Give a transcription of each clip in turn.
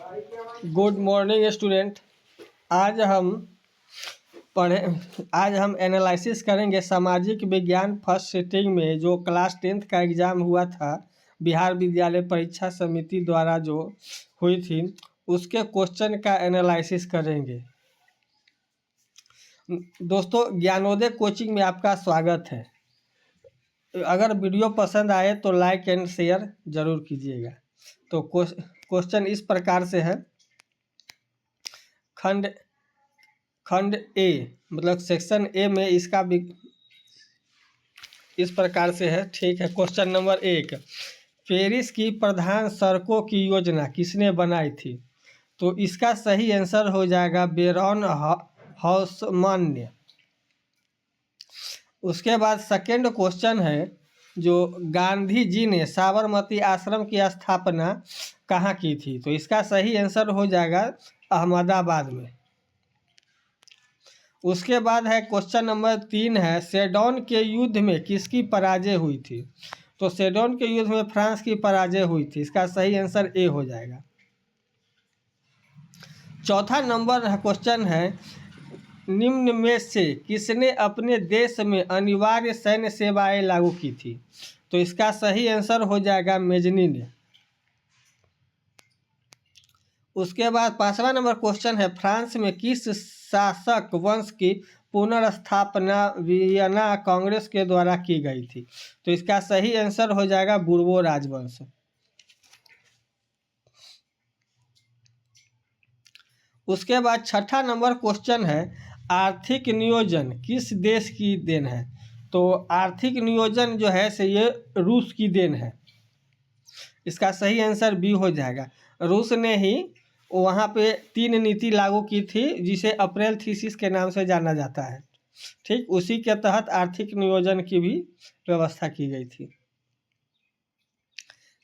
Good morning student. आज हम आज हम एनालिसिस करेंगे सामाजिक विज्ञान फर्स्ट सिटिंग में जो क्लास 10th का एग्ज़ाम हुआ था, बिहार विद्यालय परीक्षा समिति द्वारा जो हुई थी, उसके क्वेश्चन का एनालिसिस करेंगे। दोस्तों, ज्ञानोदय कोचिंग में आपका स्वागत है। अगर वीडियो पसंद आए तो लाइक एंड शेयर ज़रूर कीजिएगा। तो क्वेश्चन इस प्रकार से है। खंड ए मतलब सेक्शन ए में इसका भी इस प्रकार से है। ठीक है। क्वेश्चन नंबर 1, पेरिस की प्रधान सड़कों की योजना किसने बनाई थी? तो इसका सही आंसर हो जाएगा बेरॉन हाउसमैन ने। उसके बाद सेकेंड क्वेश्चन है, जो गांधी जी ने साबरमती आश्रम की स्थापना कहाँ की थी? तो इसका सही आंसर हो जाएगा अहमदाबाद में। उसके बाद है क्वेश्चन नंबर 3 है, सेडोन के युद्ध में किसकी पराजय हुई थी? तो सेडोन के युद्ध में फ्रांस की पराजय हुई थी। इसका सही आंसर ए हो जाएगा। चौथा नंबर क्वेश्चन है, निम्न में से किसने अपने देश में अनिवार्य सैन्य सेवाएं लागू की थी? तो इसका सही आंसर हो जाएगा मेजनी ने। उसके बाद 5वां नंबर क्वेश्चन है, फ्रांस में किस शासक वंश की पुनर्स्थापना वियना कांग्रेस के द्वारा की गई थी? तो इसका सही आंसर हो जाएगा बुर्बो राजवंश। उसके बाद 6ठा नंबर क्वेश्चन है, आर्थिक नियोजन किस देश की देन है? तो आर्थिक नियोजन जो है से ये रूस की देन है। इसका सही आंसर बी हो जाएगा। रूस ने ही वहाँ पे 3 नीति लागू की थी, जिसे अप्रैल थीसिस के नाम से जाना जाता है। ठीक, उसी के तहत आर्थिक नियोजन की भी व्यवस्था की गई थी।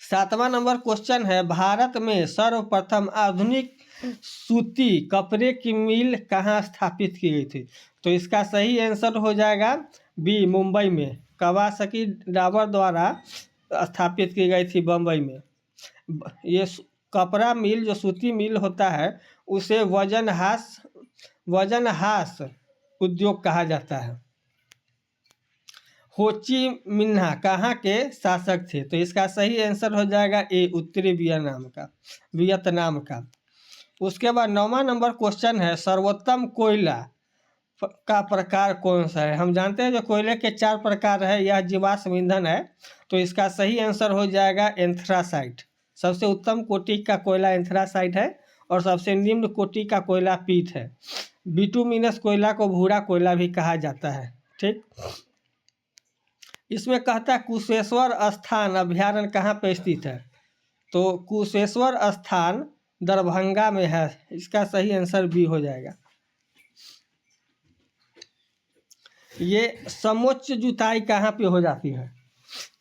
7वां नंबर क्वेश्चन है, भारत में सर्वप्रथम आधुनिक सूती कपड़े की मिल कहाँ स्थापित की गई थी? तो इसका सही आंसर हो जाएगा बी, मुंबई में। कावासाकी डाबर द्वारा स्थापित की गई थी बम्बई में। ये कपड़ा मिल, जो सूती मिल होता है, उसे वजनहास उद्योग कहा जाता है। होची मिन्हा कहाँ के शासक थे? तो इसका सही आंसर हो जाएगा ए, उत्तरी वियतनाम का। उसके बाद 9वां नंबर क्वेश्चन है, सर्वोत्तम कोयला का प्रकार कौन सा है? हम जानते हैं जो कोयले के 4 प्रकार है, यह जीवाश्म ईंधन है। तो इसका सही आंसर हो जाएगा एंथ्रासाइट। सबसे उत्तम कोटि का कोयला एंथ्रासाइट है और सबसे निम्न कोटि का कोयला पीट है। बिटुमिनस कोयला को भूरा कोयला भी कहा जाता है। ठीक, इसमें कहता है कुशेश्वर स्थान अभ्यारण्य कहाँ पे स्थित है? तो कुशेश्वर स्थान दरभंगा में है। इसका सही आंसर बी हो जाएगा। ये समोच्च जुताई कहाँ पे हो जाती है?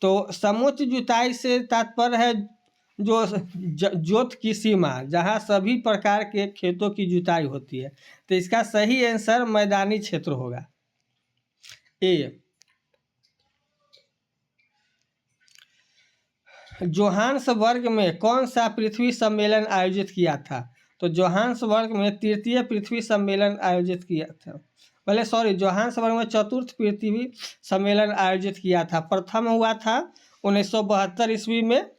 तो समोच्च जुताई से तात्पर्य है जो जोत की सीमा, जहाँ सभी प्रकार के खेतों की जुताई होती है। तो इसका सही आंसर मैदानी क्षेत्र होगा, ए। जोहान्सबर्ग में कौन सा पृथ्वी सम्मेलन आयोजित किया था? तो जोहान्सबर्ग में 3य पृथ्वी सम्मेलन आयोजित किया था। जोहान्सबर्ग में 4th पृथ्वी सम्मेलन आयोजित किया था। प्रथम हुआ था 1972 ईस्वी में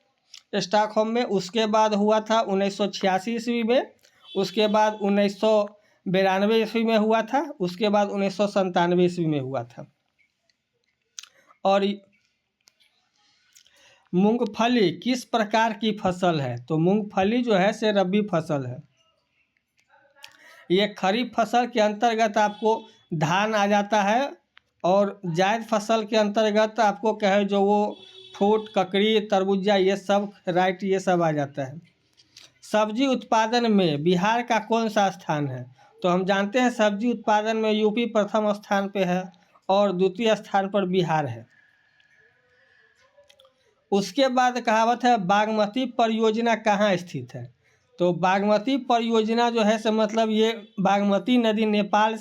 स्टॉकहोम में। उसके बाद हुआ था 1986 ईस्वी में। उसके बाद 1992 ईस्वी में हुआ था। उसके बाद 1997 ईस्वी में हुआ था। और मूंगफली किस प्रकार की फसल है? तो मूंगफली जो है से रबी फसल है। ये खरीफ फसल के अंतर्गत आपको धान आ जाता है, और जायद फसल के अंतर्गत आपको कहे जो वो फूट, ककड़ी, तरबूजा, ये सब राइट, ये सब आ जाता है। सब्जी उत्पादन में बिहार का कौन सा स्थान है? तो हम जानते हैं सब्जी उत्पादन में यूपी प्रथम स्थान पे है और द्वितीय स्थान पर बिहार है। उसके बाद कहावत है, बागमती परियोजना कहाँ स्थित है? तो बागमती परियोजना जो है से मतलब ये बागमती नदी नेपाल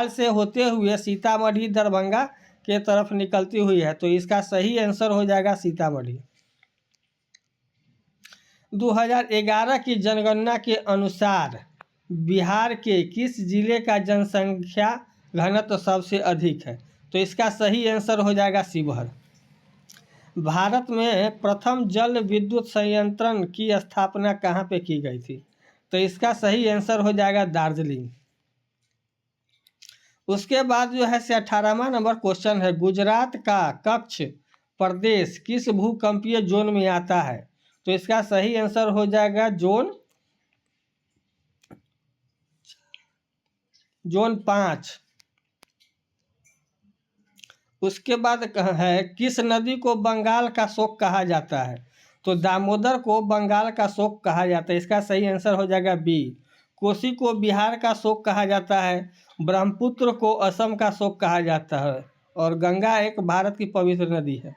से होते हुए सीतामढ़ी, दरभंगा के तरफ निकलती हुई है। तो इसका सही आंसर हो जाएगा सीतामढ़ी। 2011 की जनगणना के अनुसार बिहार के किस जिले का जनसंख्या घनत्व सबसे अधिक है? तो इसका सही आंसर हो जाएगा शिवहर। भारत में प्रथम जल विद्युत संयंत्र की स्थापना कहाँ पे की गई थी? तो इसका सही आंसर हो जाएगा दार्जिलिंग। उसके बाद जो है 18वां नंबर क्वेश्चन है, गुजरात का कच्छ प्रदेश किस भूकंपीय जोन में आता है? तो इसका सही आंसर हो जाएगा जोन 5। उसके बाद है, किस नदी को बंगाल का शोक कहा जाता है? तो दामोदर को बंगाल का शोक कहा जाता है। इसका सही आंसर हो जाएगा बी। कोसी को बिहार का शोक कहा जाता है, ब्रह्मपुत्र को असम का शोक कहा जाता है, और गंगा एक भारत की पवित्र नदी है।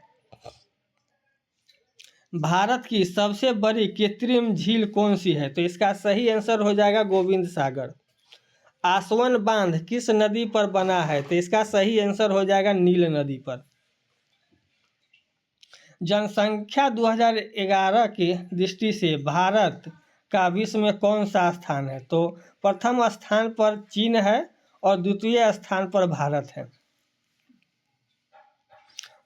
भारत की सबसे बड़ी कृत्रिम झील कौन सी है? तो इसका सही आंसर हो जाएगा गोविंद सागर। आसवन बांध किस नदी पर बना है? तो इसका सही आंसर हो जाएगा नील नदी पर। जनसंख्या 2011 की दृष्टि से भारत का विश्व में कौन सा स्थान है? तो प्रथम स्थान पर चीन है और द्वितीय स्थान पर भारत है।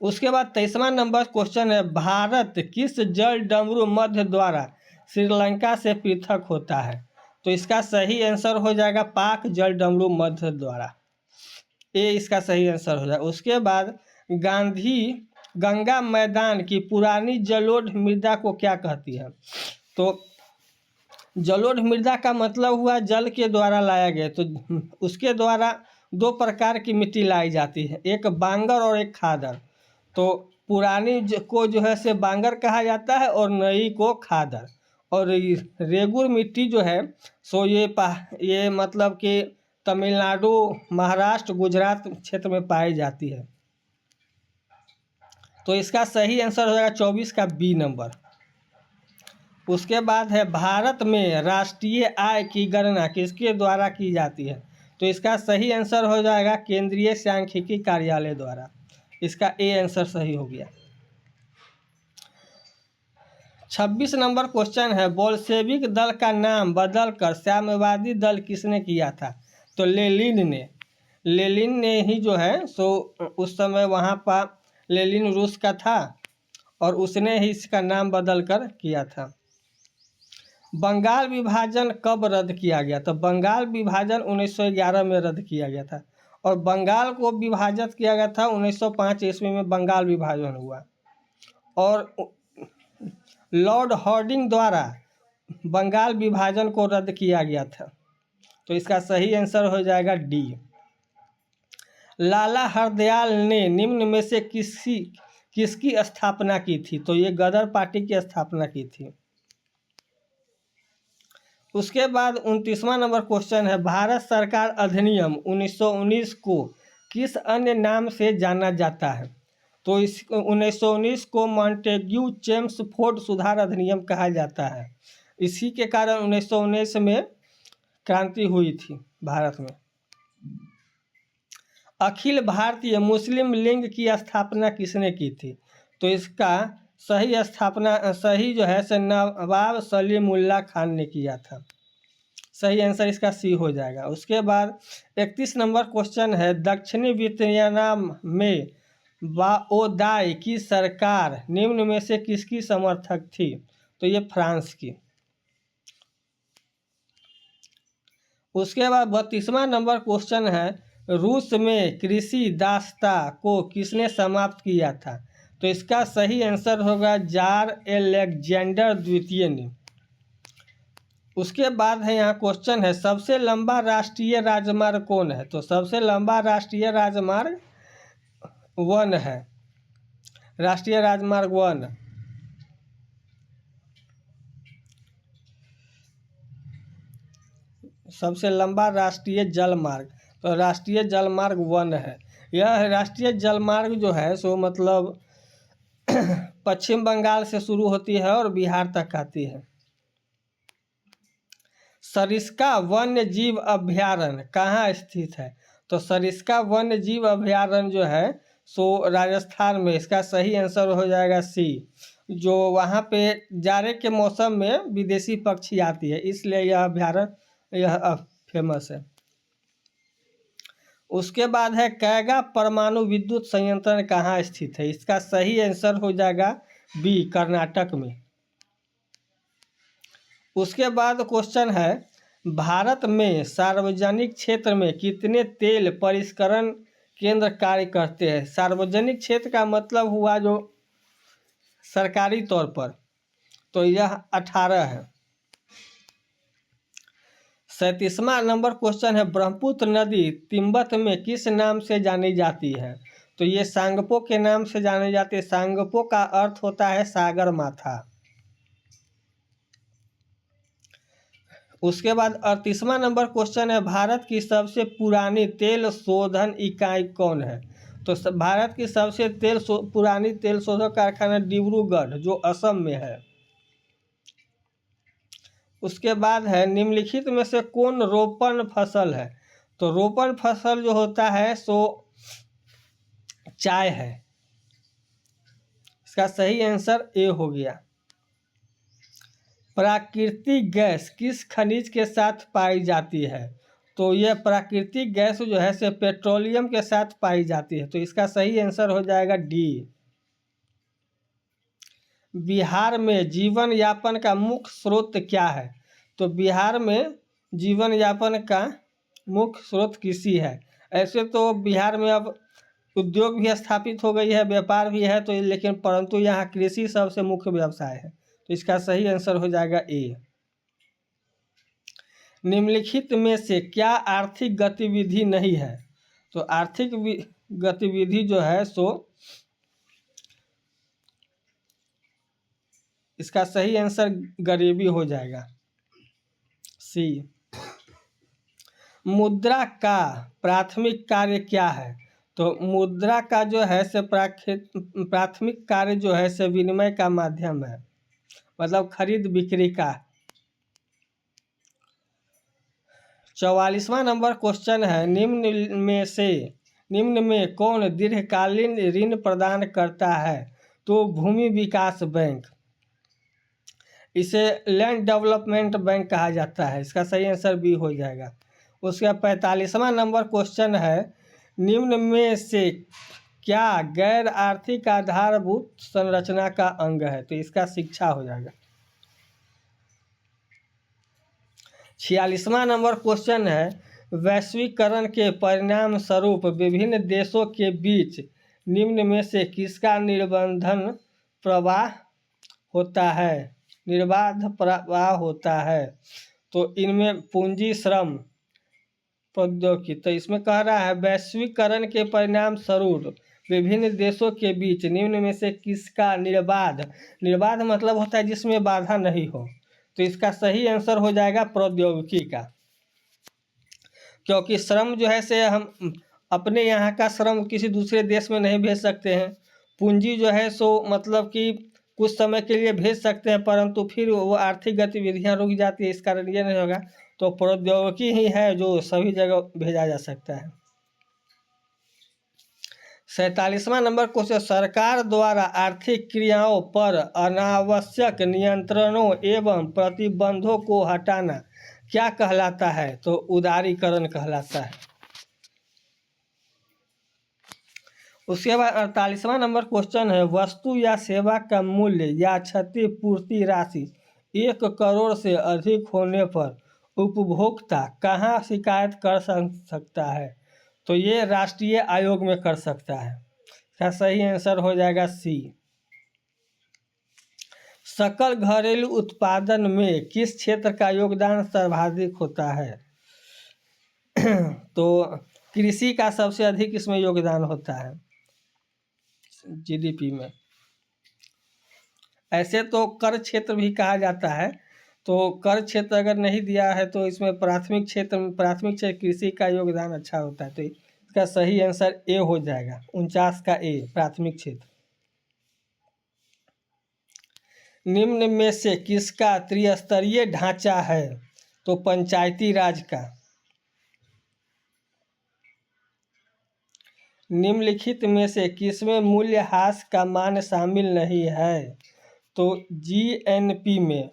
उसके बाद 23वां नंबर क्वेश्चन है, भारत किस जल डमरू मध्य द्वारा श्रीलंका से पृथक होता है? तो इसका सही आंसर हो जाएगा पाक जल डमरू मध्य द्वारा। ये इसका सही आंसर हो जाएगा। उसके बाद गंगा मैदान की पुरानी जलोढ़ मृदा को क्या कहती है? तो जलोढ़ मृदा का मतलब हुआ जल के द्वारा लाया गया। तो उसके द्वारा दो प्रकार की मिट्टी लाई जाती है, एक बांगर और एक खादर। तो पुरानी को जो है से बांगर कहा जाता है और नई को खादर। और रेगुर मिट्टी जो है सो ये मतलब कि तमिलनाडु, महाराष्ट्र, गुजरात क्षेत्र में पाई जाती है। तो इसका सही आंसर हो जाएगा 24 का बी नंबर। उसके बाद है, भारत में राष्ट्रीय आय की गणना किसके द्वारा की जाती है? तो इसका सही आंसर हो जाएगा केंद्रीय सांख्यिकी कार्यालय द्वारा। इसका ए आंसर सही हो गया। 26 नंबर क्वेश्चन है, बोल्शेविक दल का नाम बदलकर साम्यवादी दल किसने किया था? तो लेनिन ने ही जो है सो उस समय वहाँ पर लेनिन रूस का था और उसने ही इसका नाम बदलकर किया था। बंगाल विभाजन कब रद्द किया गया? तो बंगाल विभाजन 1911 में रद्द किया गया था और बंगाल को विभाजित किया गया था 1905 ईस्वी में बंगाल विभाजन हुआ और लॉर्ड हार्डिंग द्वारा बंगाल विभाजन को रद्द किया गया था। तो इसका सही आंसर हो जाएगा डी। लाला हरदयाल ने निम्न में से किसकी स्थापना की थी? तो ये गदर पार्टी की स्थापना की थी। उसके बाद 29वां नंबर क्वेश्चन है, भारत सरकार अधिनियम 1919 को किस अन्य नाम से जाना जाता है? तो इस 1919 को मॉन्टेग्यू चेम्सफोर्ड सुधार अधिनियम कहा जाता है। इसी के कारण 1919 में क्रांति हुई थी भारत में। अखिल भारतीय मुस्लिम लीग की स्थापना किसने की थी? तो इसका सही जो है नवाब सलीमुल्लाह खान ने किया था। सही आंसर इसका सी हो जाएगा। उसके बाद 31 नंबर क्वेश्चन है, दक्षिणी वियतनाम में वाओदाई की सरकार निम्न में से किसकी समर्थक थी? तो ये फ्रांस की। उसके बाद 32वां नंबर क्वेश्चन है, रूस में कृषि दासता को किसने समाप्त किया था? तो इसका सही आंसर होगा जार अलेक्जेंडर द्वितीय ने। उसके बाद है यहाँ क्वेश्चन है, सबसे लंबा राष्ट्रीय राजमार्ग कौन है? तो सबसे लंबा राष्ट्रीय राजमार्ग 1 है, राष्ट्रीय राजमार्ग 1। सबसे लंबा राष्ट्रीय जलमार्ग, तो राष्ट्रीय जलमार्ग 1 है। यह राष्ट्रीय जलमार्ग जो है सो मतलब पश्चिम बंगाल से शुरू होती है और बिहार तक आती है। सरिस्का वन्य जीव अभ्यारण्य कहाँ स्थित है? तो सरिस्का वन्य जीव अभ्यारण्य जो है सो राजस्थान में। इसका सही आंसर हो जाएगा सी, जो वहाँ पे जाड़े के मौसम में विदेशी पक्षी आती है, इसलिए यह अभ्यारण्य यह फेमस है। उसके बाद है कैगा परमाणु विद्युत संयंत्र कहाँ स्थित है? इसका सही आंसर हो जाएगा बी, कर्नाटक में। उसके बाद क्वेश्चन है भारत में सार्वजनिक क्षेत्र में कितने तेल परिष्करण केंद्र कार्य करते हैं? सार्वजनिक क्षेत्र का मतलब हुआ जो सरकारी तौर पर, तो यह 18 है। 37वां नंबर क्वेश्चन है ब्रह्मपुत्र नदी तिब्बत में किस नाम से जानी जाती है? तो ये सांगपो के नाम से जानी जाती है। सांगपो का अर्थ होता है सागर माथा। उसके बाद 38वां नंबर क्वेश्चन है भारत की सबसे पुरानी तेल शोधन इकाई कौन है? तो भारत की सबसे पुरानी तेल शोधन कारखाना डिब्रूगढ़, जो असम में है। उसके बाद है निम्नलिखित में से कौन रोपण फसल है? तो रोपण फसल जो होता है सो चाय है। इसका सही आंसर ए हो गया। प्राकृतिक गैस किस खनिज के साथ पाई जाती है? तो यह प्राकृतिक गैस जो है से पेट्रोलियम के साथ पाई जाती है। तो इसका सही आंसर हो जाएगा डी। बिहार में जीवन यापन का मुख्य स्रोत क्या है? तो बिहार में जीवन यापन का मुख्य स्रोत कृषि है। ऐसे तो बिहार में अब उद्योग भी स्थापित हो गई है, व्यापार भी है, तो लेकिन परंतु यहाँ कृषि सबसे मुख्य व्यवसाय है। तो इसका सही आंसर हो जाएगा ए। निम्नलिखित में से क्या आर्थिक गतिविधि नहीं है? तो आर्थिक गतिविधि जो है सो इसका सही आंसर गरीबी हो जाएगा, सी। मुद्रा का प्राथमिक कार्य क्या है? तो मुद्रा का जो है से प्राथमिक कार्य जो है से विनिमय का माध्यम है, मतलब खरीद बिक्री का। 44वां नंबर क्वेश्चन है निम्न में कौन दीर्घकालीन ऋण प्रदान करता है? तो भूमि विकास बैंक, इसे लैंड डेवलपमेंट बैंक कहा जाता है। इसका सही आंसर बी हो जाएगा। उसका 45वां नंबर क्वेश्चन है निम्न में से क्या गैर आर्थिक आधारभूत संरचना का अंग है? तो इसका शिक्षा हो जाएगा। 46वां नंबर क्वेश्चन है वैश्वीकरण के परिणाम स्वरूप विभिन्न देशों के बीच निम्न में से किसका निर्बाध प्रवाह होता है? निर्बाध प्रवाह होता है। तो इनमें पूंजी श्रम प्रौद्योगिकी, तो इसमें कह रहा है वैश्वीकरण के परिणाम स्वरूप विभिन्न देशों के बीच निम्न में से किसका निर्बाध मतलब होता है जिसमें बाधा नहीं हो। तो इसका सही आंसर हो जाएगा प्रौद्योगिकी का, क्योंकि श्रम जो है से हम अपने यहाँ का श्रम किसी दूसरे देश में नहीं भेज सकते हैं। पूंजी जो है सो मतलब कि कुछ समय के लिए भेज सकते हैं, परंतु फिर वो आर्थिक गतिविधियाँ रुक जाती है, इस कारण ये नहीं होगा। तो प्रौद्योगिकी ही है जो सभी जगह भेजा जा सकता है। 47वां नंबर क्वेश्चन सरकार द्वारा आर्थिक क्रियाओं पर अनावश्यक नियंत्रणों एवं प्रतिबंधों को हटाना क्या कहलाता है? तो उदारीकरण कहलाता है। उसके बाद 48वां नंबर क्वेश्चन है वस्तु या सेवा का मूल्य या क्षतिपूर्ति राशि 1 करोड़ से अधिक होने पर उपभोक्ता कहाँ शिकायत कर सकता है? तो ये राष्ट्रीय आयोग में कर सकता है। इसका सही आंसर हो जाएगा सी। सकल घरेलू उत्पादन में किस क्षेत्र का योगदान सर्वाधिक होता है? तो कृषि का सबसे अधिक इसमें योगदान होता है जीडीपी में। ऐसे तो कर क्षेत्र भी कहा जाता है, तो कर क्षेत्र अगर नहीं दिया है तो इसमें प्राथमिक क्षेत्र कृषि का योगदान अच्छा होता है। तो इसका सही आंसर ए हो जाएगा 49 का ए, प्राथमिक क्षेत्र। निम्न में से किसका त्रिस्तरीय ढांचा है? तो पंचायती राज का। निम्नलिखित में से किसमें मूल्यह्रास का मान शामिल नहीं है? तो GNP में।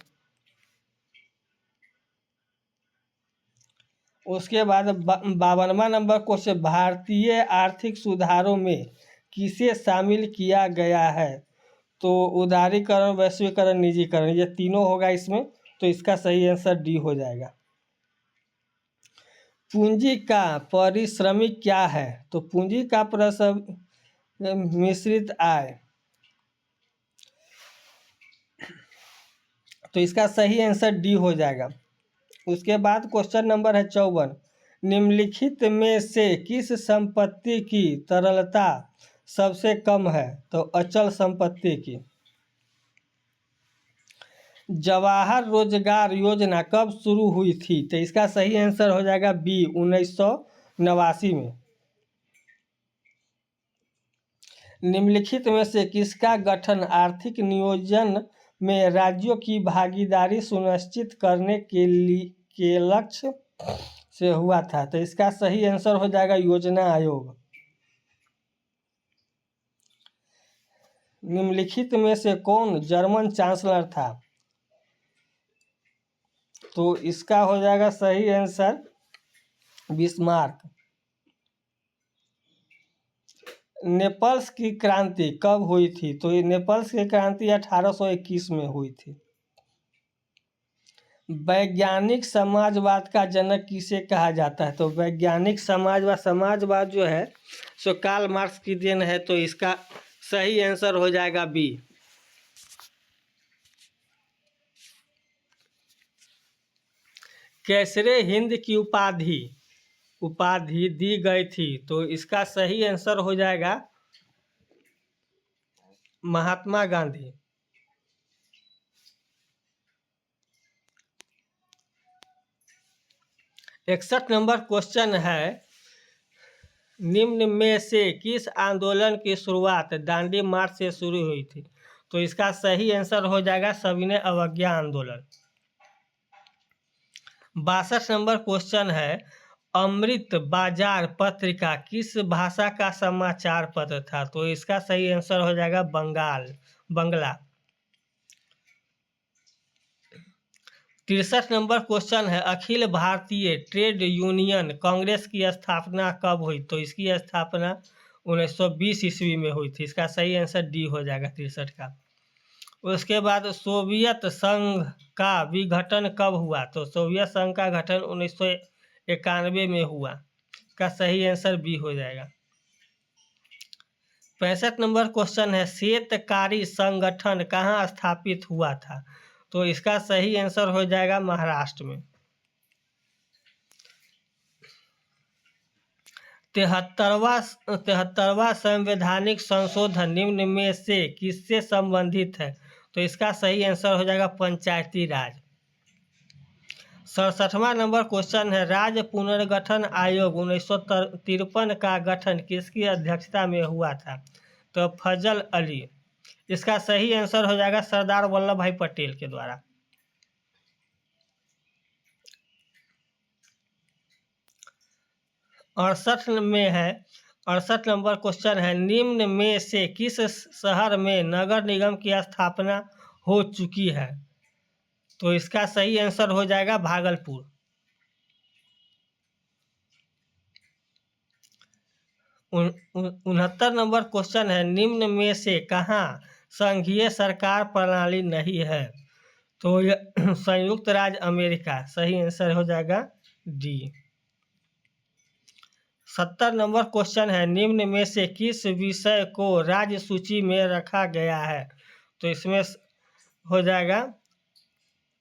उसके बाद 52वां नंबर क्वेश्चन, भारतीय आर्थिक सुधारों में किसे शामिल किया गया है? तो उदारीकरण, वैश्वीकरण, निजीकरण, ये तीनों होगा इसमें। तो इसका सही आंसर डी हो जाएगा। पूंजी का पारिश्रमिक क्या है? तो पूंजी का मिश्रित आय। तो इसका सही आंसर डी हो जाएगा। उसके बाद क्वेश्चन नंबर है 54, निम्नलिखित में से किस संपत्ति की तरलता सबसे कम है? तो अचल संपत्ति की। जवाहर रोजगार योजना कब शुरू हुई थी? तो इसका सही आंसर हो जाएगा बी, 1989 में। निम्नलिखित में से किसका गठन आर्थिक नियोजन में राज्यों की भागीदारी सुनिश्चित करने के लक्ष्य से हुआ था? तो इसका सही आंसर हो जाएगा योजना आयोग। निम्नलिखित में से कौन जर्मन चांसलर था? तो इसका हो जाएगा सही आंसर बिस्मार्क। नेपल्स की क्रांति कब हुई थी? तो ये नेपल्स की क्रांति 1821 में हुई थी। वैज्ञानिक समाजवाद का जनक किसे कहा जाता है? तो वैज्ञानिक समाजवाद जो है सो कार्ल मार्क्स की देन है। तो इसका सही आंसर हो जाएगा बी। कैसरे हिंद की उपाधि दी गई थी? तो इसका सही आंसर हो जाएगा महात्मा गांधी। 61 नंबर क्वेश्चन है, निम्न में से किस आंदोलन की शुरुआत दांडी मार्च से शुरू हुई थी? तो इसका सही आंसर हो जाएगा सविनय अवज्ञा आंदोलन। 62 नंबर क्वेश्चन है, अमृत बाजार पत्रिका किस भाषा का समाचार पत्र था? तो इसका सही आंसर हो जाएगा बंगला। 63 नंबर क्वेश्चन है, अखिल भारतीय ट्रेड यूनियन कांग्रेस की स्थापना कब हुई? तो इसकी स्थापना 1920 ईस्वी में हुई थी। इसका सही आंसर डी हो जाएगा 63 का। उसके बाद सोवियत संघ का विघटन कब हुआ? तो सोवियत संघ का गठन 1991 में हुआ। का सही आंसर बी हो जाएगा। 65 नंबर क्वेश्चन है, शेतकारी संगठन कहाँ स्थापित हुआ था? तो इसका सही आंसर हो जाएगा महाराष्ट्र में। 73वां संवैधानिक संशोधन निम्न में से किससे संबंधित है? तो इसका सही आंसर हो जाएगा पंचायती राज। 67वां नंबर क्वेश्चन है, राज्य पुनर्गठन आयोग 1953 का गठन किसकी अध्यक्षता में हुआ था? तो फजल अली। इसका सही आंसर हो जाएगा सरदार वल्लभ भाई पटेल के द्वारा। 68 नंबर क्वेश्चन है, निम्न में से किस शहर में नगर निगम की स्थापना हो चुकी है? तो इसका सही आंसर हो जाएगा भागलपुर। 69 नंबर क्वेश्चन है, निम्न में से कहाँ संघीय सरकार प्रणाली नहीं है? तो संयुक्त राज्य अमेरिका। सही आंसर हो जाएगा डी। 70 नंबर क्वेश्चन है, निम्न में से किस विषय को राज्य सूची में रखा गया है? तो इसमें हो जाएगा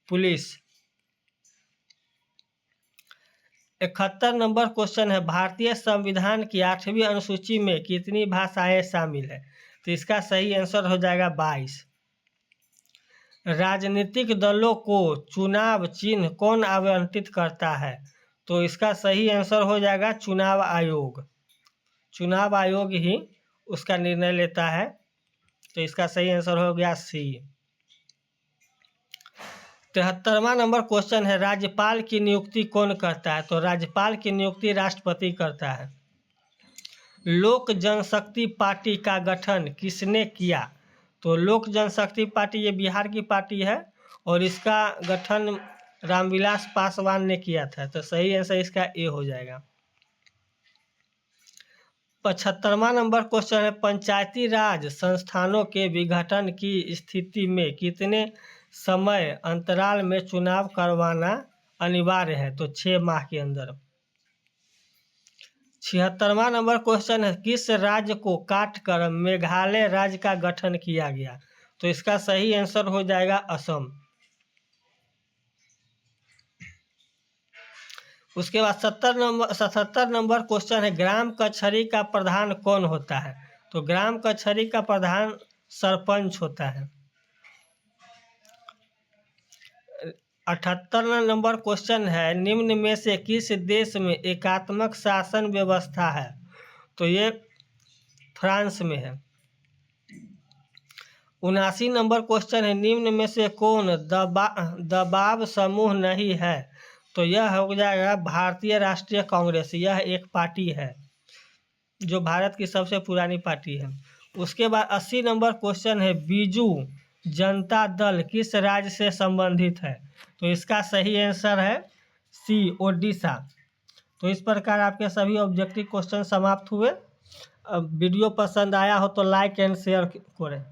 पुलिस। 71 नंबर क्वेश्चन है, भारतीय संविधान की 8वीं अनुसूची में कितनी भाषाएं शामिल है? तो इसका सही आंसर हो जाएगा 22। राजनीतिक दलों को चुनाव चिन्ह कौन आवंटित करता है? तो इसका सही आंसर हो जाएगा चुनाव आयोग। चुनाव आयोग ही उसका निर्णय लेता है। तो इसका सही आंसर हो गया सी। 73वां नंबर क्वेश्चन है, राज्यपाल की नियुक्ति कौन करता है? तो राज्यपाल की नियुक्ति राष्ट्रपति करता है। लोक जनशक्ति पार्टी का गठन किसने किया? तो तो लोक जनशक्ति पार्टी ये बिहार की पार्टी है और इसका गठन रामविलास पासवान ने किया था। तो सही आंसर इसका ए हो जाएगा। 75वां नंबर क्वेश्चन है, पंचायती राज संस्थानों के विघटन की स्थिति में कितने समय अंतराल में चुनाव करवाना अनिवार्य है? तो 6 माह के अंदर। 76वां नंबर क्वेश्चन है, किस राज्य को काटकर मेघालय राज्य का गठन किया गया? तो इसका सही आंसर हो जाएगा असम। उसके बाद 77 नंबर क्वेश्चन है, ग्राम कचहरी का प्रधान कौन होता है? तो ग्राम कचहरी का प्रधान सरपंच होता है। 78वां नंबर क्वेश्चन है, निम्न में से किस देश में एकात्मक शासन व्यवस्था है? तो ये फ्रांस में है। 79 नंबर क्वेश्चन है, निम्न में से कौन दबाव समूह नहीं है? तो यह हो जाएगा भारतीय राष्ट्रीय कांग्रेस। यह एक पार्टी है जो भारत की सबसे पुरानी पार्टी है। उसके बाद 80 नंबर क्वेश्चन है, बीजू जनता दल किस राज्य से संबंधित है? तो इसका सही आंसर है सी, ओडिशा। तो इस प्रकार आपके सभी ऑब्जेक्टिव क्वेश्चन समाप्त हुए। अब वीडियो पसंद आया हो तो लाइक एंड शेयर करें।